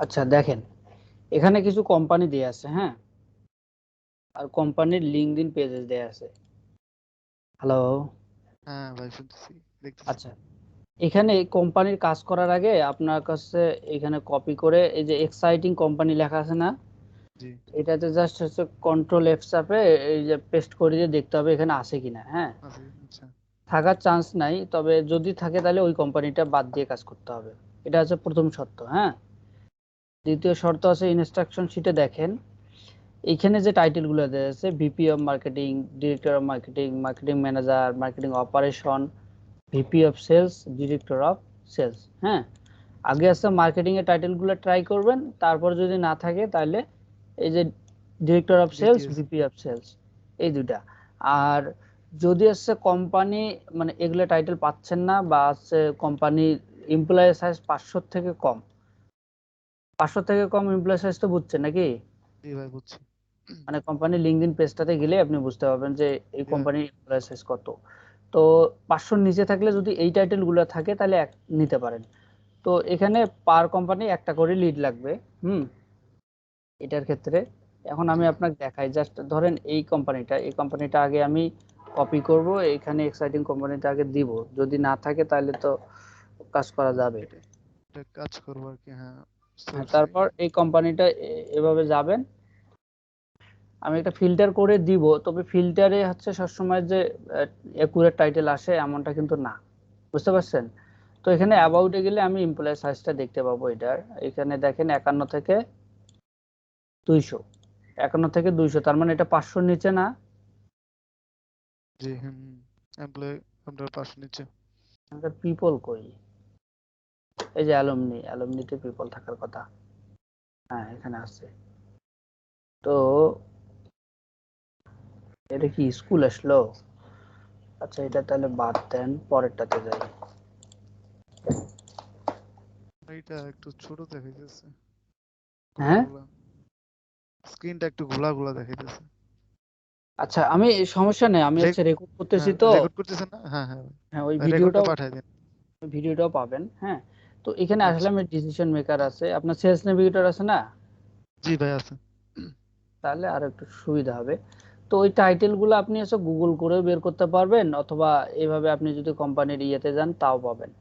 আচ্ছা দেখেন, এখানে কিছু কোম্পানি দেয়া আছে, হ্যাঁ, আর কোম্পানির লিঙ্কডইন পেজেস দেয়া আছে। হ্যালো। হ্যাঁ ভাই, শুনতেছি, দেখতেছি। আচ্ছা, এখানে কোম্পানির কাজ করার আগে আপনার কাছে এখানে কপি করে এই যে এক্সাইটিং কোম্পানি লেখা আছে না, জি। এটাতে জাস্ট হচ্ছে কন্ট্রোল এফ চাপে এই যে পেস্ট করে দিয়ে দেখতে হবে এখানে আছে কিনা। হ্যাঁ, আছে, আচ্ছা। থাকার চান্স নাই, তবে যদি থাকে তাহলে ওই কোম্পানিটা বাদ দিয়ে কাজ করতে হবে। এটা হচ্ছে প্রথম শর্ত। হ্যাঁ, দ্বিতীয় শর্ত আছে ইনস্ট্রাকশন শিটে দেখেন এইখানে যে টাইটেলগুলো দেওয়া আছে, VP of marketing, director of marketing, marketing manager, marketing operation, VP of sales, director of sales. হ্যাঁ, আগে আছে মার্কেটিং এর টাইটেলগুলো ট্রাই করবেন, তারপর যদি না থাকে তাহলে এই যে director of sales, DTS. VP of sales, এই দুটা। আর যদি হচ্ছে কোম্পানি মানে এগুলো টাইটেল পাচ্ছেন না, বা হচ্ছে কোম্পানির এমপ্লয়ি সাইজ 500 থেকে কম, 500 থেকে কম এমপ্লয়ি সাইজ তো বুঝছেন নাকি? জি ভাই, বুঝছি। মানে কোম্পানির লিঙ্কডইন পেজটাতে গেলে আপনি বুঝতে পারবেন যে এই জি ভাই। কোম্পানির এমপ্লয়ি সাইজ কত। তো 500 নিচে থাকলে যদি এই টাইটেলগুলো থাকে তাহলে নিতে পারেন। তো এখানে পার কোম্পানি একটা করে লিড লাগবে। হুম, এটার ক্ষেত্রে এখন জি। আমি আপনাকে দেখাই, জাস্ট ধরেন এই কোম্পানিটা আগে আমি কপি করব, এখানে এক্সাইটিং কোম্পানিটা আগে দিব, যদি না থাকে তাহলে তো কাজ করা যাবে। এটা এটা কাজ করবো আর কি, হ্যাঁ, বুঝতে হ্যাঁ, পারছি। তারপর এই কোম্পানিটা এভাবে যাবেন। আমি একটা ফিল্টার করে দিব, তবে ফিল্টারে হচ্ছে সবসময় যে একুরেট টাইটেল আসে এমনটা কিন্তু না, বুঝতে পারছেন? তো এখানে জি। অ্যাবাউটে গেলে আমি এমপ্লয়ি সাইজটা দেখতে পাবো এটার। এখানে দেখেন 51 থেকে 200, 51 থেকে 200, তার মানে এটা 500 নিচে না। জি, হুম। এমপ্লয় আপনার 500 নিচে। আমাদের পিপল কই? এই যে অ্যালুমনি, অ্যালুমনিতে পিপল থাকার কথা। হ্যাঁ, এখানে আছে। তো এটা কি স্কুল আসলো? আচ্ছা, এটা তাহলে বাদ দেন, পরেরটাতে যাই। এটা একটু ছোট দেখাইতেছে, ঘোলা হ্যাঁ, ঘোলা। স্ক্রিনটা একটু ঘোলা ঘোলা দেখাইতেছে। আচ্ছা, আমি সমস্যা নেই, আমি হচ্ছে রেকর্ড করতেছি হ্যাঁ, তো। রেকর্ড করতেছেন না? হ্যাঁ হ্যাঁ হ্যাঁ, ওই রেকর্ডটা ভিডিওটাও পাঠাই দিন। ভিডিওটাও পাবেন। হ্যাঁ, তো এখানে আসলে আচ্ছা। আমি ডিসিশন মেকার আছে, আপনার সেলস নেভিগেটর আছে না? জি ভাই, আছে। তাহলে আর একটু সুবিধা হবে। তো ওই টাইটেলগুলো আপনি হচ্ছে গুগল করে বের করতে পারবেন, অথবা এইভাবে আপনি যদি কোম্পানির ইয়েতে যান তাও পাবেন।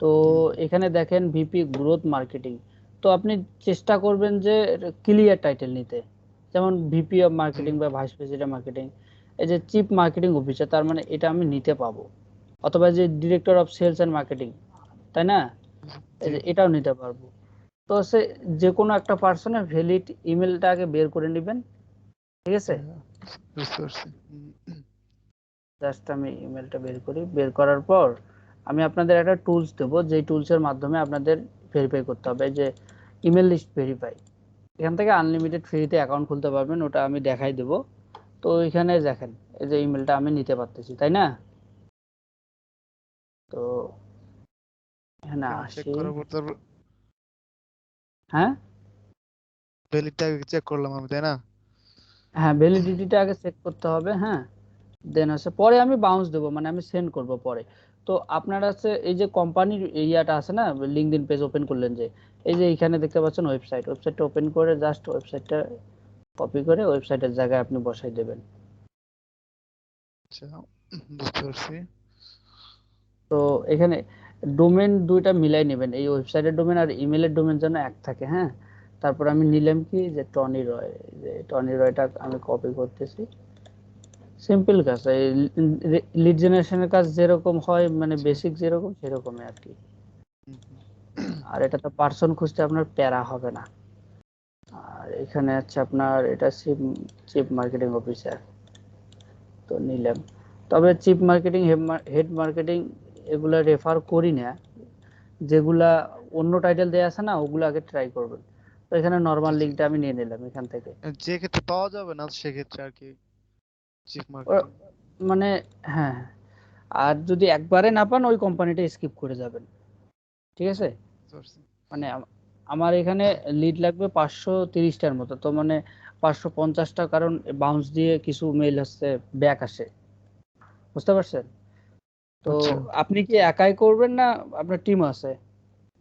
তো হুম। এখানে দেখেন ভিপি গ্রোথ মার্কেটিং। তো আপনি চেষ্টা করবেন যে ক্লিয়ার টাইটেল নিতে, যেমন ভিপি অফ জি। মার্কেটিং বা ভাইস প্রেসিডেন্ট মার্কেটিং। এই যে চিফ মার্কেটিং অফিসার, তার মানে এটা আমি নিতে পাবো। অথবা যে director of sales and marketing, তাই না? এই জি। যে এটাও নিতে পারবো। তো হচ্ছে যে কোনো একটা পার্সনের ভ্যালিড ইমেলটা আগে বের করে নেবেন, ঠিক জি আছে? ভাইয়া, বুঝতে পারছি। জাস্ট আমি ইমেলটা বের করি, বের করার পর আমি আপনাদের একটা টুলস দেবো, যে টুলসের মাধ্যমে আপনাদের ভেরিফাই করতে হবে, যে ইমেল লিস্ট ভেরিফাই। এখান থেকে আনলিমিটেড ফ্রিতে অ্যাকাউন্ট খুলতে পারবেন, ওটা আমি দেখাই দেবো। তো এখানে দেখেন এই যে ইমেলটা আমি নিতে পারতেছি, তাই না? তো এখানে এখানে চেক আসি। করার পর তারপর হ্যাঁ, ভ্যালিডটা চেক করলাম আমি, তাই না? হ্যাঁ, ভ্যালিডিটিটা আগে চেক করতে হবে। হ্যাঁ, দেন আছে পরে আমি বাউন্স দেবো, মানে আমি সেন্ড করব পরে। তো আপনার আছে এই যে কোম্পানির ইয়াটা আছে না, লিঙ্কডইন পেজ ওপেন করলেন যে, এই যে এখানে দেখতে পাচ্ছেন ওয়েবসাইটটা ওপেন করে জাস্ট ওয়েবসাইটটা কপি করে ওয়েবসাইটের জায়গায় আপনি বসাই দেবেন। আচ্ছা, বুঝতে পারছি। তো এখানে ডোমেন দুইটা মিলাই নেবেন, এই ওয়েবসাইটের ডোমেন আর ইমেলের ডোমেন যেন এক থাকে। হ্যাঁ, তারপর আমি নিলাম কি যে টনি রয়, যে টনি রয়টা আমি কপি করতেছি। সিম্পল কাজ, এই লিড জেনারেশনের কাজ যেরকম হয়, মানে জি। বেসিক যেরকম সেরকমই আর কি। হুম, হুম। আর এটা তো পার্সন খুঁজতে আপনার প্যারা হবে না। আর এখানে আছে আপনার এটা চিফ চিফ মার্কেটিং অফিসার, তো নিলাম। তবে চিফ মার্কেটিং, হেড মার্কেটিং এগুলা রেফার করি না, যেগুলা অন্য টাইটেল দেয়া আছে না ওগুলো আগে ট্রাই করবেন। তো এখানে জি নর্মাল জি। লিঙ্কটা আমি নিয়ে নিলাম এখান থেকে। যে ক্ষেত্রে পাওয়া যাবে না সেক্ষেত্রে আর কি, চিফ ও- মার্কেটিং। মানে হ্যাঁ, আর যদি একবারে না পান ওই কোম্পানিটা স্কিপ করে যাবেন, ঠিক আছে? বুঝতে পারছি। মানে আমার এখানে লিড লাগবে 530টার মতো, তো মানে 550টা, কারণ বাউন্স দিয়ে কিছু মেইল হচ্ছে ব্যাক আসে, বুঝতে পারছেন? তো আচ্ছা। আপনি কি একাই করবেন না আপনার টিম আছে?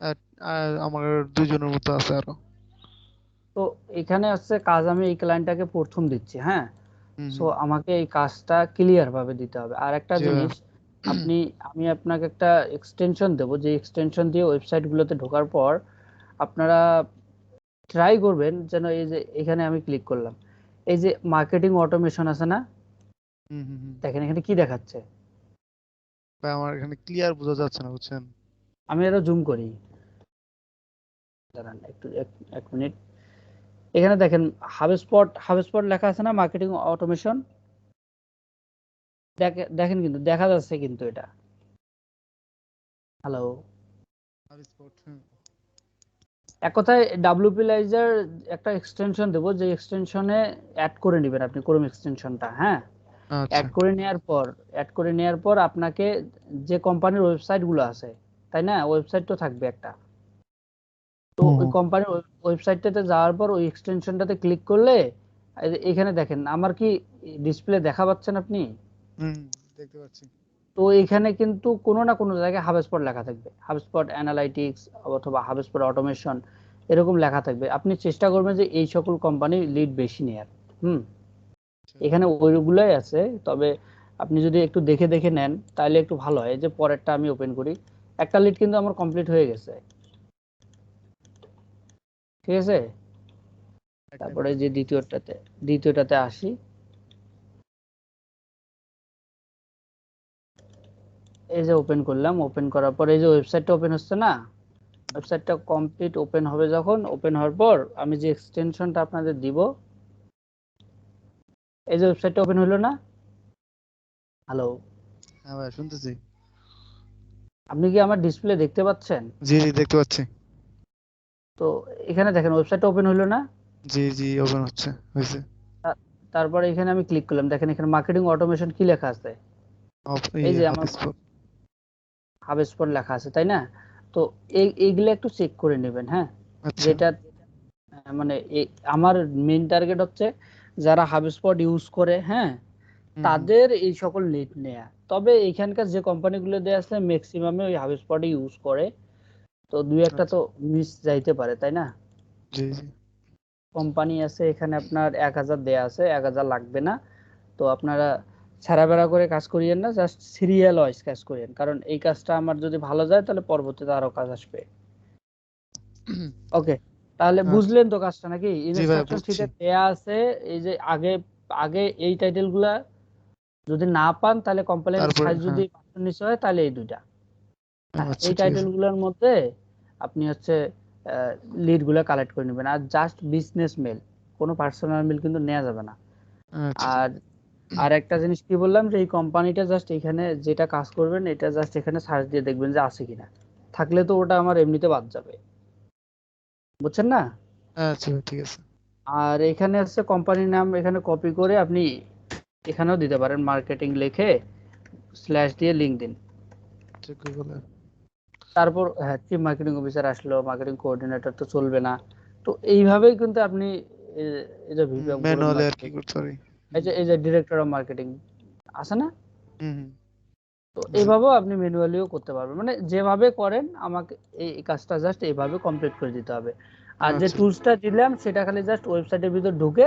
আর আর আমার দুইজনের মতো আছে আরো। তো এখানে হচ্ছে কাজ আমি এই ক্লায়েন্টটাকে প্রথম দিচ্ছি, হ্যাঁ। হুম সো হুম। আমাকে এই কাজটা ক্লিয়ার ভাবে দিতে হবে। আর একটা জি ভাইয়া। জিনিস, আমি আপনাকে একটা এক্সটেনশন দেবো, যে এক্সটেনশন দিয়ে ওয়েবসাইট গুলোতে ঢোকার পর আপনারা ট্রাই করবেন যেন এই যে এখানে আমি ক্লিক করলাম, এই যে মার্কেটিং অটোমেশন আছে না, হুম হুম হুম। দেখেন এখানে কি দেখাচ্ছে। ভাই আমার এখানে ক্লিয়ার বোঝা যাচ্ছে না বুঝছেন। আমি আরো জুম করি, দাঁড়ান একটু, এক মিনিট। এখানে দেখেন হাবস্পট লেখা আছে না, মার্কেটিং অটোমেশন। দেখেন কিন্তু দেখা যাচ্ছে কিন্তু এটা। হ্যালো। HubSpot, হুম। এক কথায় ডাব্লুপিলাইজার একটা এক্সটেনশন দেবো, যে এক্সটেনশনে অ্যাড করে নেবেন আপনি ক্রোম এক্সটেনশনটা, হ্যাঁ। আচ্ছা। অ্যাড করে নেওয়ার পর আপনাকে যে কোম্পানির ওয়েবসাইট গুলো আছে, তাই না, ওয়েবসাইট তো থাকবে একটা। তো হুম ওই হুম কোম্পানির ওয়েবসাইটটাতে যাওয়ার পর ওই এক্সটেনশনটাতে ক্লিক করলে এই যে এখানে দেখেন আমার কি ডিসপ্লে দেখা পাচ্ছেন আপনি। হুম, দেখতে পাচ্ছি। তো এখানে কিন্তু কোনো না কোনো জায়গায় হাবস্পট লেখা থাকবে, হাবস্পট অ্যানালাইটিক্স অথবা হাবস্পট অটোমেশন, এরকম লেখা থাকবে। আপনি চেষ্টা করবেন যে এই সকল কোম্পানি লিড বেশি নেয়ার। হুম। আচ্ছা। এখানে ওইগুলাই আছে, তবে আপনি যদি একটু দেখে দেখে নেন তাহলে একটু ভালো হয়। এই যে পরেরটা আমি ওপেন করি, একটা লিড কিন্তু আমার কমপ্লিট হয়ে গেছে, ঠিক আছে। একটা তারপরে মিনিট। এই যে দ্বিতীয়টাতে আসি। এই যে ওপেন করলাম, ওপেন করার পর এই যে ওয়েবসাইটটা ওপেন হচ্ছে না, ওয়েবসাইটটা কমপ্লিট ওপেন হবে। যখন ওপেন হওয়ার পর আমি যে এক্সটেনশনটা আপনাদের দিব, এই যে ওয়েবসাইটটা ওপেন হলো না। হ্যালো। হ্যাঁ ভাই শুনতেছি। আপনি কি আমার ডিসপ্লে দেখতে পাচ্ছেন? জি জি দেখতে পাচ্ছি। তো এখানে দেখেন ওয়েবসাইটটা ওপেন হলো না। জি জি ওপেন হচ্ছে, হয়েছে। তারপরে এখানে আমি ক্লিক করলাম, দেখেন এখানে মার্কেটিং অটোমেশন কি লেখা আছে, এই যে আমার HubSpot। হাবস্পট লেখা আছে, তাই না। তো এইগুলো একটু চেক করে নেবেন, হ্যাঁ। আচ্ছা। যেটা মানে আমার মেইন টার্গেট হচ্ছে যারা হাবস্পট ইউজ করে, হ্যাঁ, হুম হুম। তাদের এই সকল লিড নেয়া। তবে এখানকার যে কোম্পানিগুলো দেয়া আছে ম্যাক্সিমামে ওই হাবস্পট ইউজ করে, তো দুই একটা আচ্ছা। তো মিস যাইতে পারে, তাই না। জি জি। কোম্পানি আছে এখানে আপনার 1000 দেয়া আছে, 1000 লাগবে না। তো আপনারা ছাড়া বেড়া করে কাজ করিয়েন না, জাস্ট সিরিয়াল ওয়াইজ কাজ করিয়েন, কারণ এই কাজটা আমার যদি ভালো যায় তাহলে পরবর্তীতে আরো কাজ আসবে। ওকে, তাহলে আচ্ছা। বুঝলেন তো কাজটা নাকি? জি ভাই ইনস্ট্রাকশন বুঝছি। শিটে দেয়া আছে। এই যে আগে আগে এই টাইটেল গুলা যদি না পান তাহলে কোম্পানির তারপরে সাইজ হ্যাঁ। যদি নিচে হয় তাহলে এই দুইটা, হ্যাঁ, আচ্ছা এই ঠিক টাইটেল আছে। গুলোর মধ্যে আপনি হচ্ছে লিড গুলা কালেক্ট করে নেবেন। আর জাস্ট বিজনেস মেল, কোনো পার্সোনাল মেল কিন্তু নেওয়া যাবে না। আচ্ছা আচ্ছা। আর আর একটা জিনিস কি বললাম, যে এই কোম্পানিটা জাস্ট এখানে যেটা কাজ করবেন এটা জাস্ট এখানে সার্চ দিয়ে দেখবেন যে আছে কিনা, থাকলে তো ওটা আমার এমনিতে বাদ যাবে, বুঝছেন না। আচ্ছা ভাই ঠিক আছে। আর এখানে হচ্ছে কোম্পানির নাম এখানে কপি করে আপনি এখানেও দিতে পারেন, মার্কেটিং লিখে স্ল্যাশ দিয়ে লিংক দিন। চেক গুগলে। তারপর হ্যাঁ, চিফ মার্কেটিং অফিসার আসলো, মার্কেটিং কোঅর্ডিনেটর তো চলবে না। তো এইভাবেই কিন্তু আপনি এই যে ভিপি অফ গ্রোথ ম্যানুয়ালি আর কি মার্কেটিং, করতে পারি। এই হুম যে ডিরেক্টর অফ মার্কেটিং আছে না। হুম হুম। তো জি। এইভাবেও আপনি ম্যানুয়ালিও করতে পারবেন, মানে যেভাবে করেন আমাকে এই কাজটা জাস্ট এইভাবে কমপ্লিট করে দিতে হবে। আর যে আচ্ছা। টুলসটা দিলাম সেটা খালি জাস্ট ওয়েবসাইটের ভিতর ঢুকে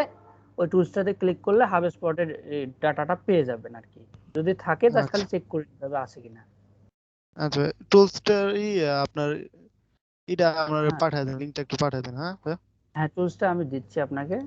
ওই টুলসটাতে ক্লিক করলে হাব স্পটের ডাটাটা পেয়ে যাবেন আর কি। যদি থাকে জাস্ট আচ্ছা খালি চেক করে নিতে হবে আছে কিনা। আচ্ছা ভাই টুলসটার আপনার এটা আপনার হ্যাঁ, পাঠায় দেন, লিঙ্কটা একটু পাঠায় দেন, হ্যাঁ ভাই। হ্যাঁ, টুলসটা আমি দিচ্ছি আপনাকে।